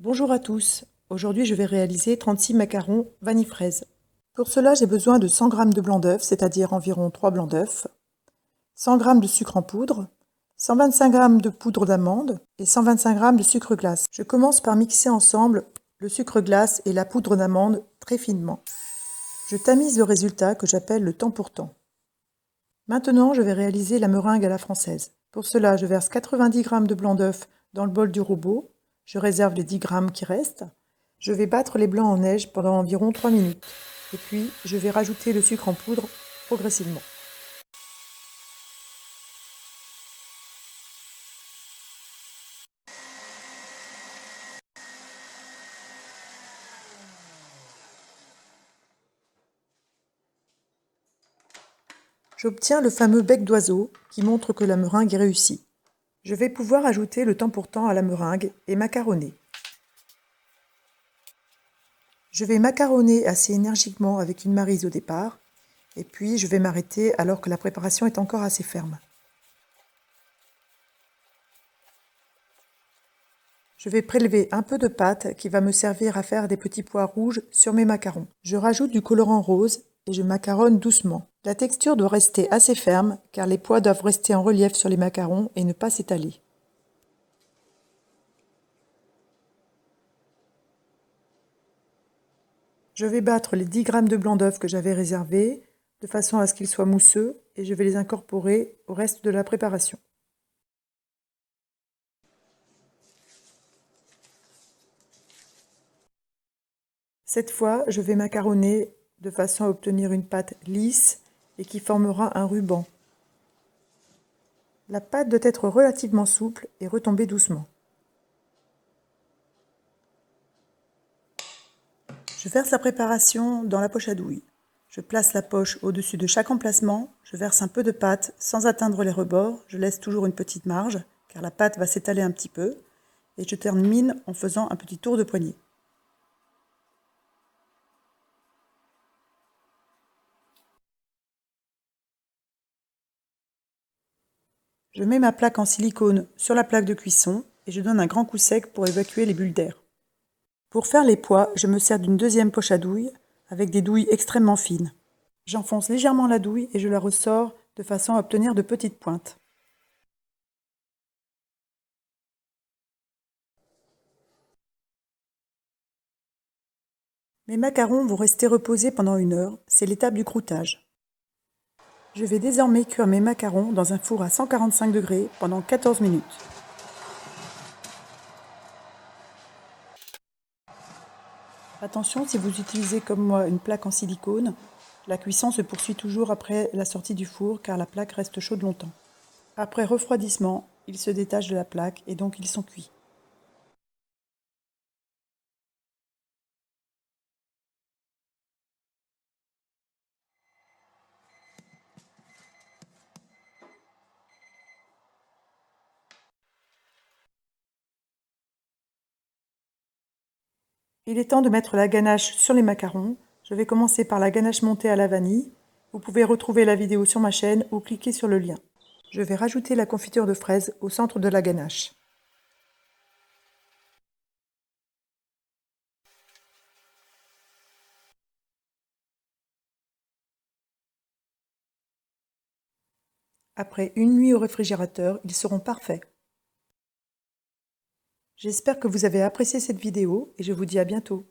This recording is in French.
Bonjour à tous, aujourd'hui je vais réaliser 36 macarons vanille fraise. Pour cela j'ai besoin de 100 g de blanc d'œuf, c'est-à-dire environ 3 blancs d'œuf, 100 g de sucre en poudre, 125 g de poudre d'amande et 125 g de sucre glace. Je commence par mixer ensemble le sucre glace et la poudre d'amande très finement. Je tamise le résultat que j'appelle le temps pour temps. Maintenant je vais réaliser la meringue à la française. Pour cela je verse 90 g de blanc d'œuf dans le bol du robot. Je réserve les 10 g qui restent. Je vais battre les blancs en neige pendant environ 3 minutes. Et puis, je vais rajouter le sucre en poudre progressivement. J'obtiens le fameux bec d'oiseau qui montre que la meringue est réussie. Je vais pouvoir ajouter le temps pour temps à la meringue et macaronner. Je vais macaronner assez énergiquement avec une maryse au départ, et puis je vais m'arrêter alors que la préparation est encore assez ferme. Je vais prélever un peu de pâte qui va me servir à faire des petits pois rouges sur mes macarons. Je rajoute du colorant rose et je macaronne doucement. La texture doit rester assez ferme car les pois doivent rester en relief sur les macarons et ne pas s'étaler. Je vais battre les 10 g de blanc d'œuf que j'avais réservés de façon à ce qu'ils soient mousseux et je vais les incorporer au reste de la préparation. Cette fois, je vais macaronner de façon à obtenir une pâte lisse et qui formera un ruban. La pâte doit être relativement souple et retomber doucement. Je verse la préparation dans la poche à douille. Je place la poche au-dessus de chaque emplacement, je verse un peu de pâte sans atteindre les rebords, je laisse toujours une petite marge car la pâte va s'étaler un petit peu et je termine en faisant un petit tour de poignet. Je mets ma plaque en silicone sur la plaque de cuisson et je donne un grand coup sec pour évacuer les bulles d'air. Pour faire les pois, je me sers d'une deuxième poche à douille avec des douilles extrêmement fines. J'enfonce légèrement la douille et je la ressors de façon à obtenir de petites pointes. Mes macarons vont rester reposés pendant 1 heure, c'est l'étape du croûtage. Je vais désormais cuire mes macarons dans un four à 145 degrés pendant 14 minutes. Attention, si vous utilisez comme moi une plaque en silicone, la cuisson se poursuit toujours après la sortie du four car la plaque reste chaude longtemps. Après refroidissement, ils se détachent de la plaque et donc ils sont cuits. Il est temps de mettre la ganache sur les macarons. Je vais commencer par la ganache montée à la vanille. Vous pouvez retrouver la vidéo sur ma chaîne ou cliquer sur le lien. Je vais rajouter la confiture de fraises au centre de la ganache. Après une nuit au réfrigérateur, ils seront parfaits. J'espère que vous avez apprécié cette vidéo et je vous dis à bientôt.